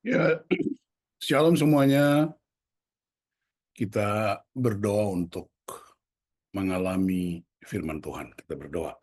Ya, shalom semuanya. Kita berdoa untuk mengalami firman Tuhan. Kita berdoa.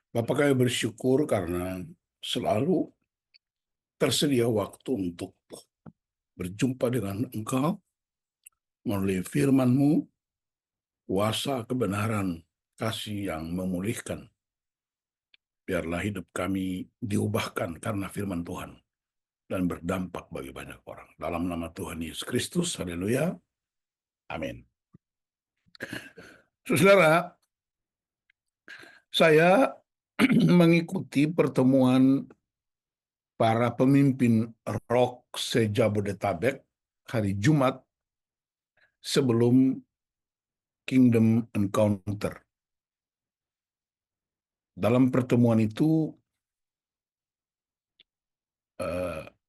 Bapak kami bersyukur karena selalu tersedia waktu untuk berjumpa dengan Engkau melalui firman-Mu, kuasa kebenaran, kasih yang memulihkan. Biarlah hidup kami diubahkan karena firman Tuhan dan berdampak bagi banyak orang. Dalam nama Tuhan Yesus Kristus, haleluya, amin. Saudara, saya mengikuti pertemuan para pemimpin rock se-Jabodetabek hari Jumat sebelum Kingdom Encounter. Dalam pertemuan itu,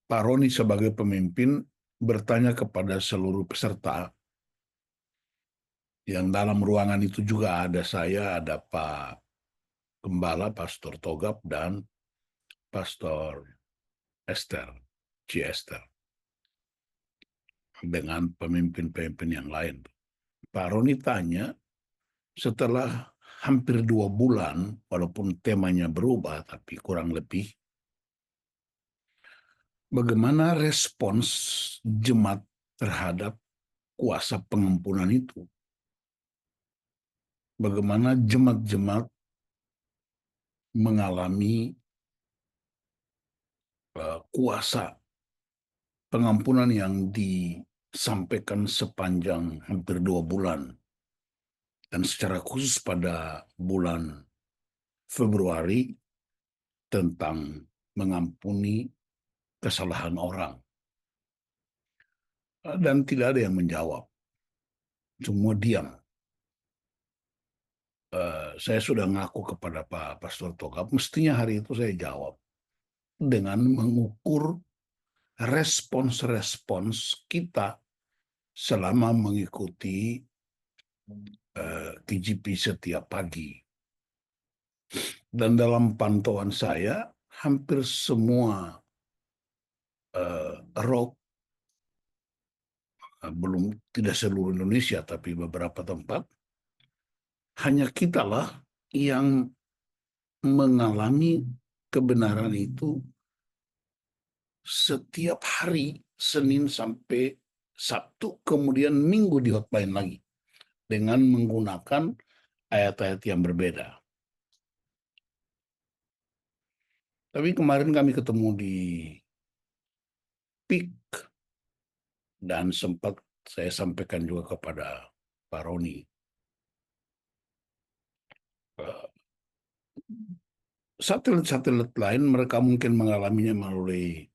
Pak Roni sebagai pemimpin bertanya kepada seluruh peserta, yang dalam ruangan itu juga ada saya, ada Pak Gembala, Pastor Togap, dan Pastor Esther, Ci Esther, dengan pemimpin-pemimpin yang lain. Pak Roni tanya, setelah hampir 2 bulan, walaupun temanya berubah, tapi kurang lebih, bagaimana respons jemaat terhadap kuasa pengampunan itu? Bagaimana jemaat-jemaat mengalami kuasa pengampunan yang disampaikan sepanjang hampir 2 bulan, dan secara khusus pada bulan Februari tentang mengampuni kesalahan orang. Dan tidak ada yang menjawab, semua diam. Saya sudah ngaku kepada Pak Pastor Togap, mestinya hari itu saya jawab dengan mengukur respons-respons kita selama mengikuti TGP setiap pagi. Dan dalam pantauan saya, hampir semua rock, belum, tidak seluruh Indonesia, tapi beberapa tempat, hanya kitalah yang mengalami kebenaran itu setiap hari, Senin sampai Sabtu, kemudian Minggu di hotline lagi, dengan menggunakan ayat-ayat yang berbeda. Tapi kemarin kami ketemu di PIK, dan sempat saya sampaikan juga kepada Pak Roni, satelit-satelit lain mereka mungkin mengalaminya melalui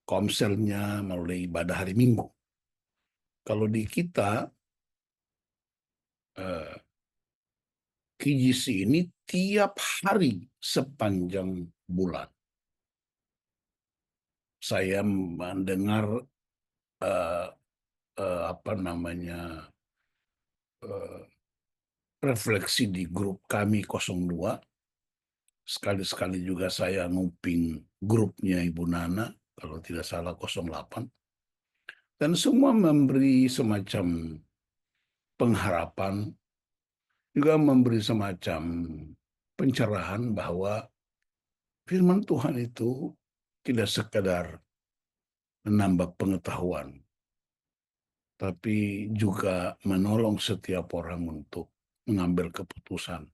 komselnya, melalui ibadah hari Minggu. Kalau di kita, KGC ini tiap hari sepanjang bulan. Saya mendengar refleksi di grup kami 02. Sekali-sekali juga saya nguping grupnya Ibu Nana, kalau tidak salah 08. Dan semua memberi semacam pengharapan, juga memberi semacam pencerahan bahwa firman Tuhan itu tidak sekedar menambah pengetahuan, tapi juga menolong setiap orang untuk mengambil keputusan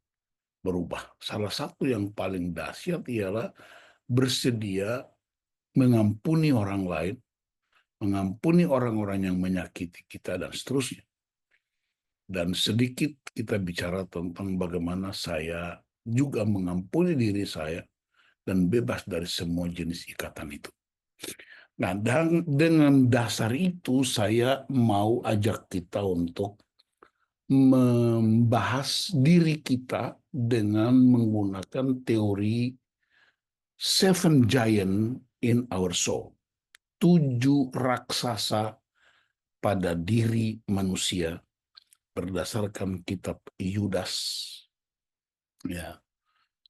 berubah. Salah satu yang paling dahsyat ialah bersedia mengampuni orang lain, mengampuni orang-orang yang menyakiti kita, dan seterusnya. Dan sedikit kita bicara tentang bagaimana saya juga mengampuni diri saya dan bebas dari semua jenis ikatan itu. Nah, dan dengan dasar itu saya mau ajak kita untuk membahas diri kita dengan menggunakan teori Seven Giant in Our Soul. 7 raksasa pada diri manusia berdasarkan kitab Yudas. Ya.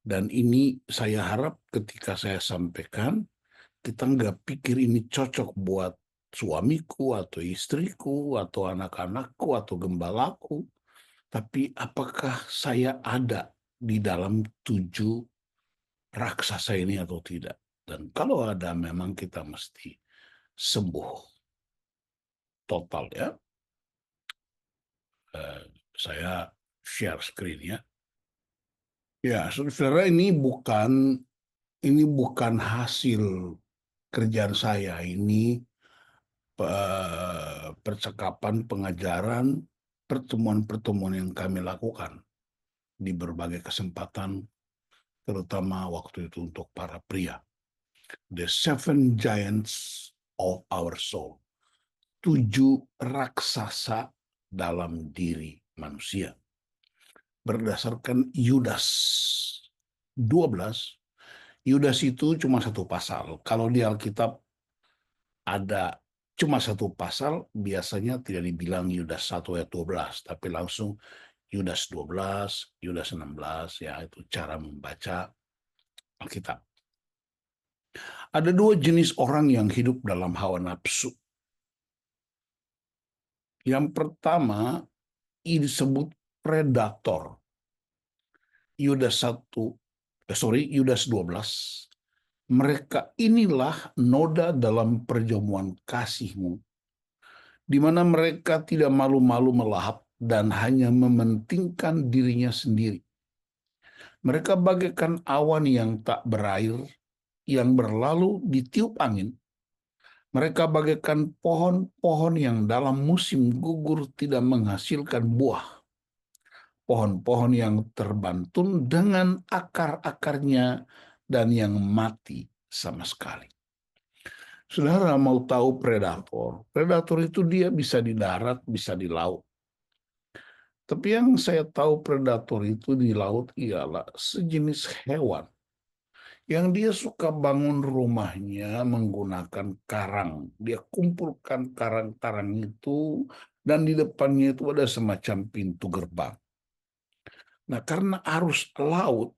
Dan ini saya harap ketika saya sampaikan kita nggak pikir ini cocok buat suamiku atau istriku atau anak-anakku atau gembalaku, tapi apakah saya ada di dalam 7 raksasa ini atau tidak? Dan kalau ada, memang kita mesti sembuh total ya. Saya share screen ya. Ya, saudara, ini bukan hasil kerjaan saya. Ini percakapan, pengajaran, pertemuan-pertemuan yang kami lakukan di berbagai kesempatan, terutama waktu itu untuk para pria. The Seven Giants of Our Soul. 7 raksasa dalam diri manusia. Berdasarkan Yudas 12, Yudas itu cuma 1 pasal. Kalau di Alkitab ada cuma 1 pasal, biasanya tidak dibilang Yudas 1 ayat 12, tapi langsung Yudas 12, Yudas 16, ya itu cara membaca Alkitab. Ada 2 jenis orang yang hidup dalam hawa nafsu. Yang pertama, ini disebut predator. Yudas 12. Mereka inilah noda dalam perjamuan kasihmu, di mana mereka tidak malu-malu melahap dan hanya mementingkan dirinya sendiri. Mereka bagaikan awan yang tak berair, yang berlalu ditiup angin. Mereka bagaikan pohon-pohon yang dalam musim gugur tidak menghasilkan buah. Pohon-pohon yang terbantun dengan akar-akarnya dan yang mati sama sekali. Saudara mau tahu predator? Predator itu dia bisa di darat, bisa di laut. Tapi yang saya tahu predator itu di laut ialah sejenis hewan yang dia suka bangun rumahnya menggunakan karang. Dia kumpulkan karang-karang itu dan di depannya itu ada semacam pintu gerbang. Nah, karena arus laut,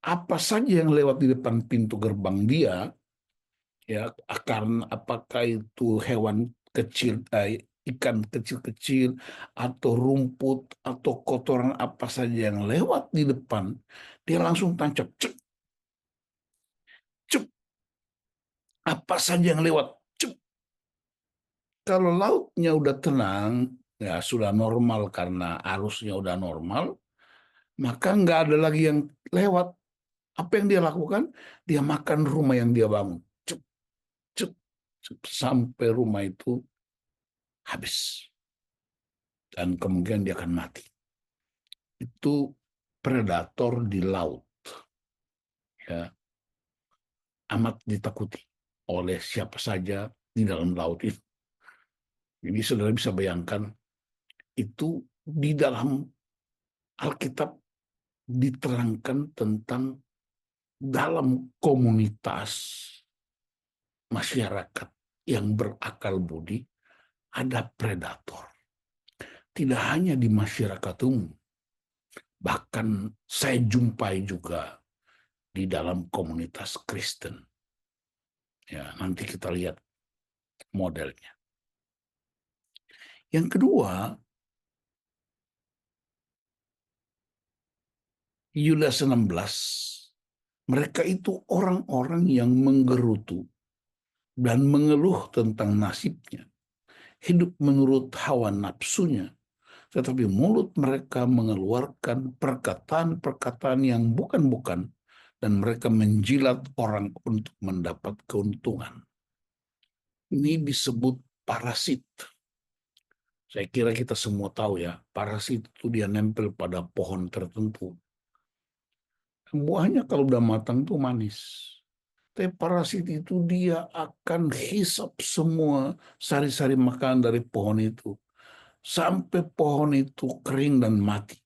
apa saja yang lewat di depan pintu gerbang dia, ya, karena apakah itu hewan kecil, ikan kecil-kecil, atau rumput, atau kotoran apa saja yang lewat di depan, dia langsung tancap, cep, cep, apa saja yang lewat, cep. Kalau lautnya udah tenang, ya sudah normal karena arusnya udah normal, maka nggak ada lagi yang lewat. Apa yang dia lakukan? Dia makan rumah yang dia bangun. Cep, cep, cep, sampai rumah itu habis. Dan kemungkinan dia akan mati. Itu predator di laut. Ya, amat ditakuti oleh siapa saja di dalam laut itu. Jadi saudara bisa bayangkan, itu di dalam Alkitab diterangkan tentang dalam komunitas masyarakat yang berakal budi ada predator. Tidak hanya di masyarakat umum, bahkan saya jumpai juga di dalam komunitas Kristen. Ya, nanti kita lihat modelnya. Yang kedua, Yudas 16, mereka itu orang-orang yang menggerutu dan mengeluh tentang nasibnya, hidup menurut hawa nafsunya, tetapi mulut mereka mengeluarkan perkataan-perkataan yang bukan-bukan, dan mereka menjilat orang untuk mendapat keuntungan. Ini disebut parasit. Saya kira kita semua tahu ya, parasit itu dia nempel pada pohon tertentu. Buahnya kalau udah matang tuh manis. Tapi parasit itu dia akan hisap semua sari-sari makanan dari pohon itu. Sampai pohon itu kering dan mati.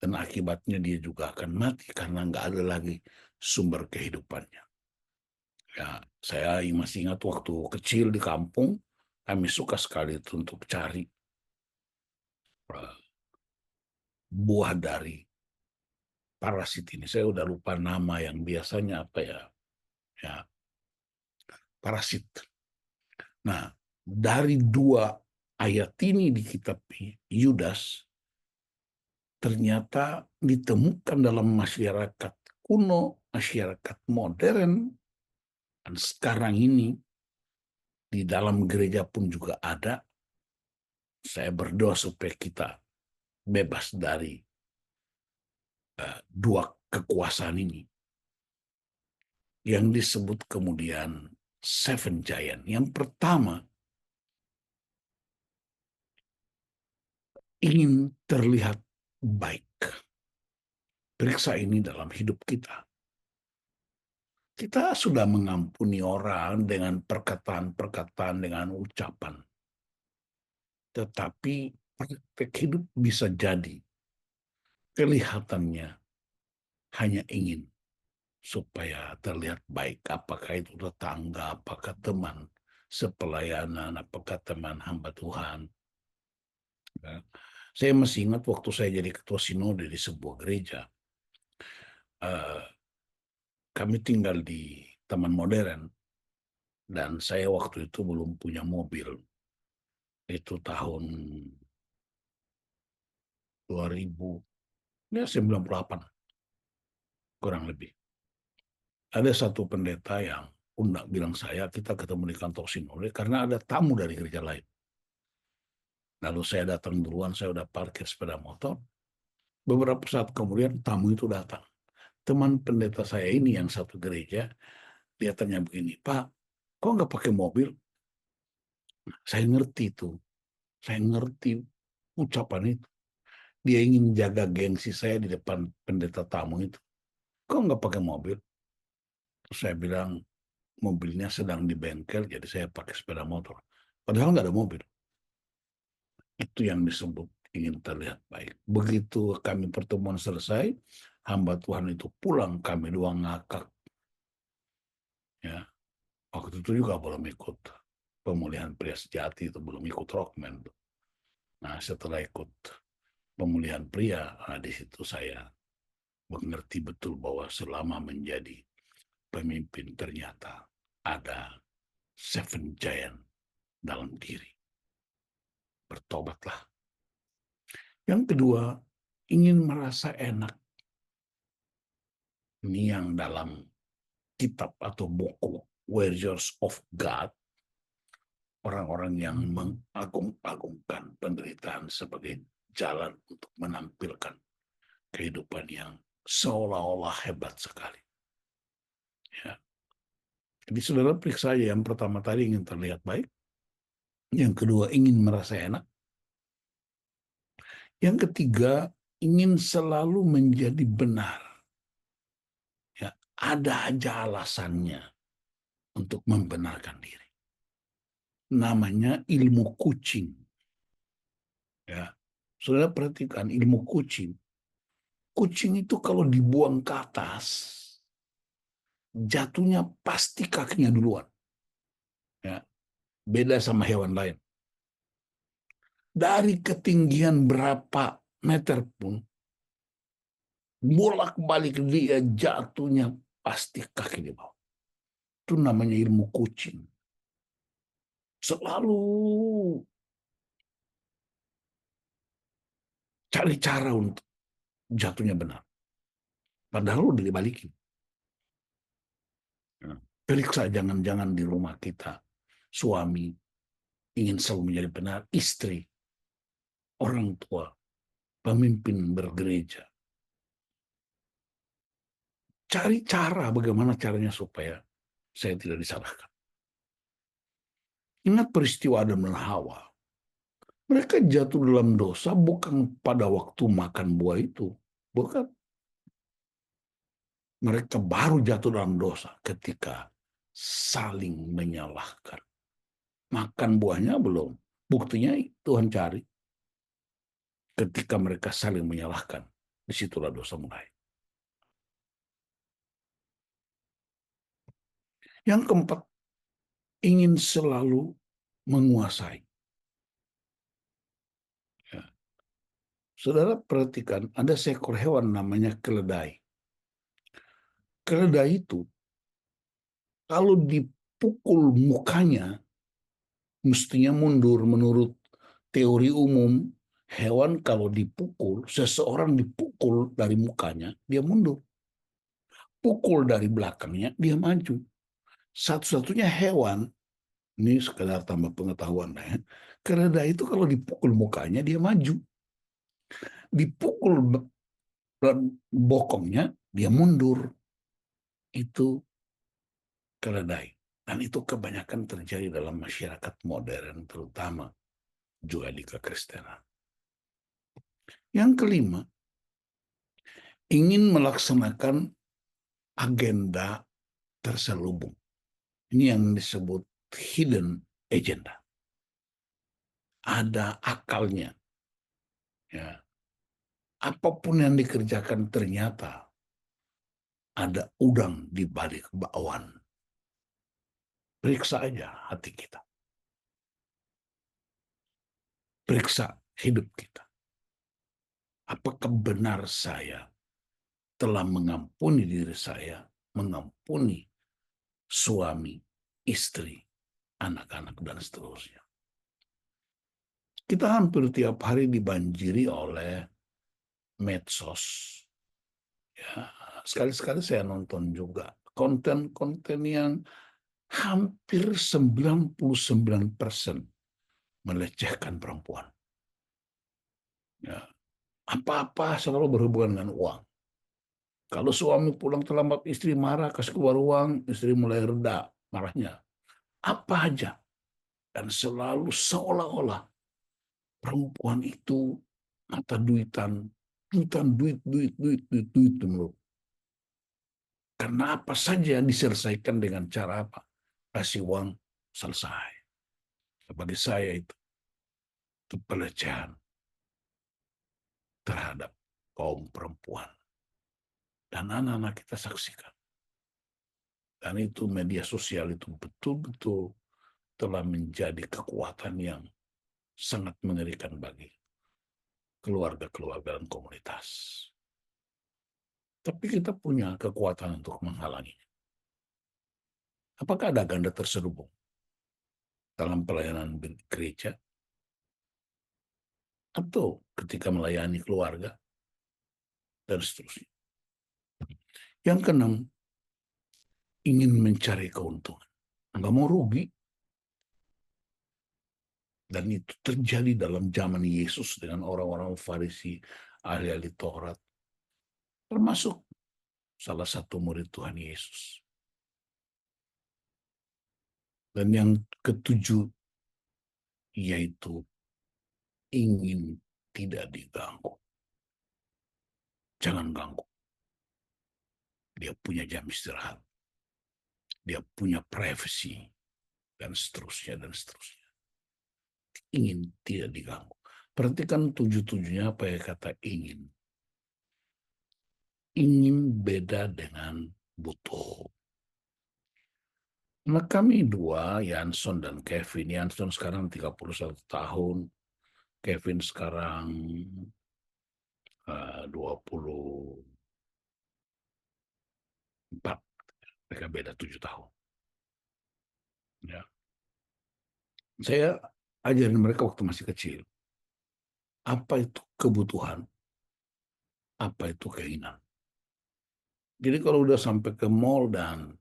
Dan akibatnya dia juga akan mati karena nggak ada lagi sumber kehidupannya. Ya, saya masih ingat waktu kecil di kampung, kami suka sekali itu untuk cari buah dari parasit ini. Saya udah lupa nama yang biasanya apa ya. Ya, parasit. Nah, dari dua ayat ini di kitab Yudas, ternyata ditemukan dalam masyarakat kuno, masyarakat modern, dan sekarang ini di dalam gereja pun juga ada. Saya berdoa supaya kita bebas dari dua kekuasaan ini, yang disebut kemudian Seven Giant. Yang pertama, ingin terlihat baik. Periksa ini dalam hidup kita. Kita sudah mengampuni orang dengan perkataan-perkataan, dengan ucapan. Tetapi praktek hidup bisa jadi kelihatannya hanya ingin supaya terlihat baik. Apakah itu tetangga, apakah teman sepelayanan, apakah teman hamba Tuhan. Ya. Saya masih ingat waktu saya jadi ketua sinode di sebuah gereja. Kami tinggal di Taman Modern, dan saya waktu itu belum punya mobil. Itu tahun 1998, kurang lebih. Ada satu pendeta yang undang bilang saya, kita ketemu di kantor sinode karena ada tamu dari gereja lain. Lalu saya datang duluan, saya udah parkir sepeda motor. Beberapa saat kemudian tamu itu datang. Teman pendeta saya ini yang satu gereja, dia tanya begini, Pak, kok nggak pakai mobil? Saya ngerti itu, saya ngerti ucapan itu. Dia ingin jaga gengsi saya di depan pendeta tamu itu. Kok nggak pakai mobil? Terus saya bilang, mobilnya sedang di bengkel, jadi saya pakai sepeda motor. Padahal nggak ada mobil. Itu yang disebut ingin terlihat baik. Begitu kami pertemuan selesai, hamba Tuhan itu pulang, kami dua ngakak. Ya, waktu itu juga belum ikut pemulihan pria sejati, itu belum ikut Rockman. Nah, setelah ikut pemulihan pria, nah di situ saya mengerti betul bahwa selama menjadi pemimpin ternyata ada seven giant dalam diri. Bertobatlah. Yang kedua, ingin merasa enak. Ini yang dalam kitab atau buku Warriors of God, orang-orang yang mengagung-agungkan penderitaan sebagai jalan untuk menampilkan kehidupan yang seolah-olah hebat sekali. Ya. Jadi saudara periksa aja, yang pertama tadi ingin terlihat baik, yang kedua ingin merasa enak, yang ketiga ingin selalu menjadi benar. Ya, ada aja alasannya untuk membenarkan diri. Namanya ilmu kucing. Ya, saudara perhatikan ilmu kucing. Kucing itu kalau dibuang ke atas, jatuhnya pasti kakinya duluan. Ya, beda sama hewan lain. Dari ketinggian berapa meter pun, bolak-balik dia jatuhnya pasti kaki di bawah. Itu namanya ilmu kucing. Selalu cari cara untuk jatuhnya benar. Padahal udah dibalikin. Periksa jangan-jangan di rumah kita, suami ingin selalu menjadi benar, istri, orang tua, pemimpin bergereja. Cari cara bagaimana caranya supaya saya tidak disalahkan. Ingat peristiwa Adam dan Hawa. Mereka jatuh dalam dosa bukan pada waktu makan buah itu. Bukan. Mereka baru jatuh dalam dosa ketika saling menyalahkan. Makan buahnya belum. Buktinya Tuhan cari. Ketika mereka saling menyalahkan, disitulah dosa mulai. Yang keempat, ingin selalu menguasai. Ya. Saudara perhatikan, ada seekor hewan namanya keledai. Keledai itu, kalau dipukul mukanya, mestinya mundur. Menurut teori umum, hewan kalau dipukul, seseorang dipukul dari mukanya, dia mundur. Pukul dari belakangnya, dia maju. Satu-satunya hewan, ini sekedar tambah pengetahuan ya, keledai itu kalau dipukul mukanya, dia maju. Dipukul bokongnya, dia mundur. Itu keledai. Dan itu kebanyakan terjadi dalam masyarakat modern, terutama juga di kekristenan. Yang kelima, ingin melaksanakan agenda terselubung. Ini yang disebut hidden agenda. Ada akalnya. Ya. Apapun yang dikerjakan ternyata ada udang di balik bakwan. Periksa aja hati kita. Periksa hidup kita. Apakah benar saya telah mengampuni diri saya, mengampuni suami, istri, anak-anak, dan seterusnya. Kita hampir tiap hari dibanjiri oleh medsos. Ya, sekali-sekali saya nonton juga konten-konten yang hampir 99% melecehkan perempuan. Ya, apa-apa selalu berhubungan dengan uang. Kalau suami pulang terlambat, istri marah, kasih keluar uang, istri mulai reda marahnya. Apa aja. Dan selalu seolah-olah perempuan itu mata duitan, duit menurut. Karena apa saja diselesaikan dengan cara apa? Kasih uang, selesai. Bagi saya itu pelecehan terhadap kaum perempuan. Dan anak-anak kita saksikan. Dan itu media sosial itu betul-betul telah menjadi kekuatan yang sangat mengerikan bagi keluarga-keluarga dan komunitas. Tapi kita punya kekuatan untuk menghalanginya. Apakah ada ganda terselubung dalam pelayanan gereja? Atau ketika melayani keluarga? Dan seterusnya. Yang keenam, ingin mencari keuntungan. Nggak mau rugi. Dan itu terjadi dalam zaman Yesus dengan orang-orang Farisi, ahli-ahli Taurat. Termasuk salah satu murid Tuhan Yesus. Dan yang ketujuh, yaitu ingin tidak diganggu. Jangan ganggu. Dia punya jam istirahat. Dia punya privacy. Dan seterusnya, dan seterusnya. Ingin tidak diganggu. Perhatikan tujuh-tujuhnya apa ya kata ingin. Ingin beda dengan butuh. Nah kami dua, Yanson dan Kevin. Yanson sekarang 31 tahun. Kevin sekarang 24. Mereka beda 7 tahun. Ya. Saya ajarin mereka waktu masih kecil. Apa itu kebutuhan? Apa itu keinginan? Jadi kalau udah sampai ke mall dan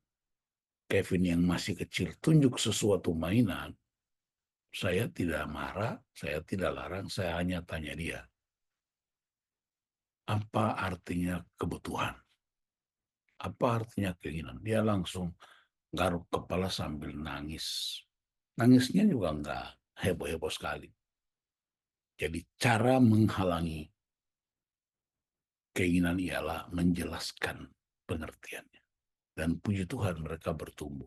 Kevin yang masih kecil tunjuk sesuatu mainan, saya tidak marah, saya tidak larang, saya hanya tanya dia. Apa artinya kebutuhan? Apa artinya keinginan? Dia langsung garuk kepala sambil nangis. Nangisnya juga enggak heboh-heboh sekali. Jadi cara menghalangi keinginan ialah menjelaskan pengertiannya. Dan puji Tuhan mereka bertumbuh.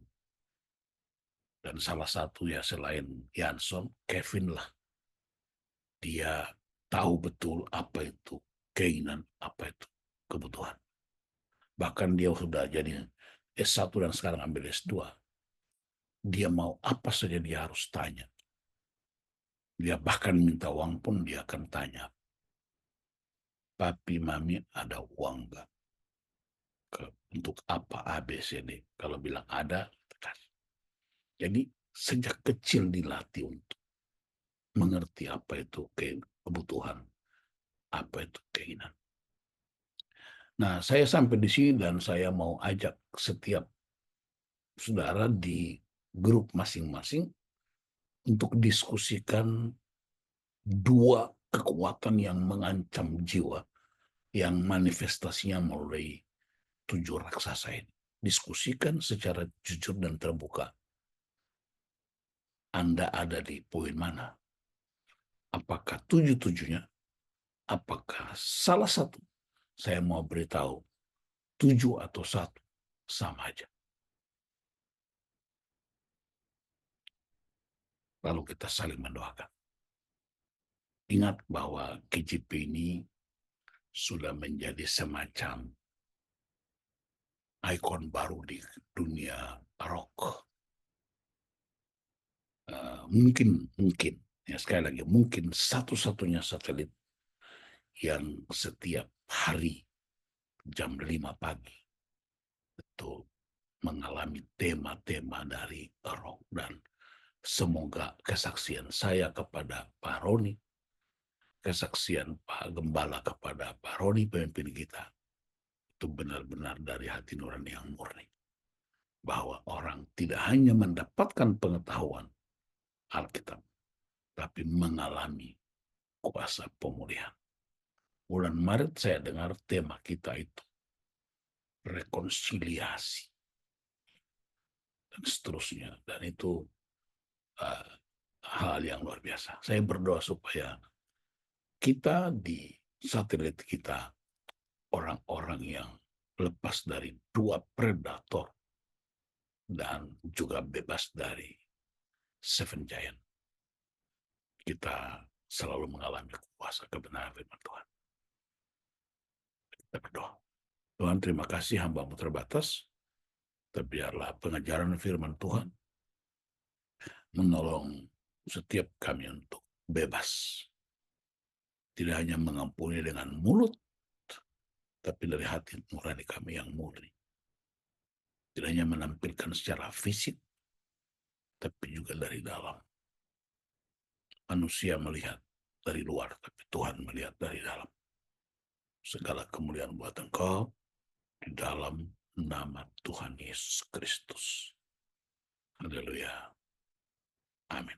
Dan salah satu ya selain Yanson, Kevin lah. Dia tahu betul apa itu keinginan, apa itu kebutuhan. Bahkan dia sudah jadi S1 dan sekarang ambil S2. Dia mau apa saja dia harus tanya. Dia bahkan minta uang pun dia akan tanya. Papi, mami ada uang nggak? Untuk apa A, B, C, D? Kalau bilang ada, kasih. Jadi sejak kecil dilatih untuk mengerti apa itu kebutuhan, apa itu keinginan. Nah, saya sampai di sini dan saya mau ajak setiap saudara di grup masing-masing untuk diskusikan dua kekuatan yang mengancam jiwa, yang manifestasinya melalui 7 raksasa ini. Diskusikan secara jujur dan terbuka. Anda ada di poin mana? Apakah 7-7-nya? Apakah salah satu? Saya mau beritahu, 7 atau 1 sama aja. Lalu kita saling mendoakan. Ingat bahwa KJP ini sudah menjadi semacam ikon baru di dunia rock. Mungkin, ya sekali lagi, mungkin satu-satunya satelit yang setiap hari jam 5 pagi itu mengalami tema-tema dari rock. Dan semoga kesaksian saya kepada Pak Roni, kesaksian Pak Gembala kepada Pak Roni, pemimpin kita, itu benar-benar dari hati nurani yang murni. Bahwa orang tidak hanya mendapatkan pengetahuan Alkitab, tapi mengalami kuasa pemulihan. Bulan Maret saya dengar tema kita itu rekonsiliasi dan seterusnya, dan itu uh, hal yang luar biasa. Saya berdoa supaya kita di satelit kita orang-orang yang lepas dari 2 predator dan juga bebas dari 7 giant. Kita selalu mengalami kuasa kebenaran firman Tuhan. Kita berdoa. Tuhan, terima kasih, hamba-Mu terbatas. Biarlah pengajaran firman Tuhan menolong setiap kami untuk bebas. Tidak hanya mengampuni dengan mulut, tapi dari hati nurani kami yang murni. Tidak hanya menampilkan secara fisik, tapi juga dari dalam. Manusia melihat dari luar, tapi Tuhan melihat dari dalam. Segala kemuliaan buat Engkau di dalam nama Tuhan Yesus Kristus. Haleluya. Amin.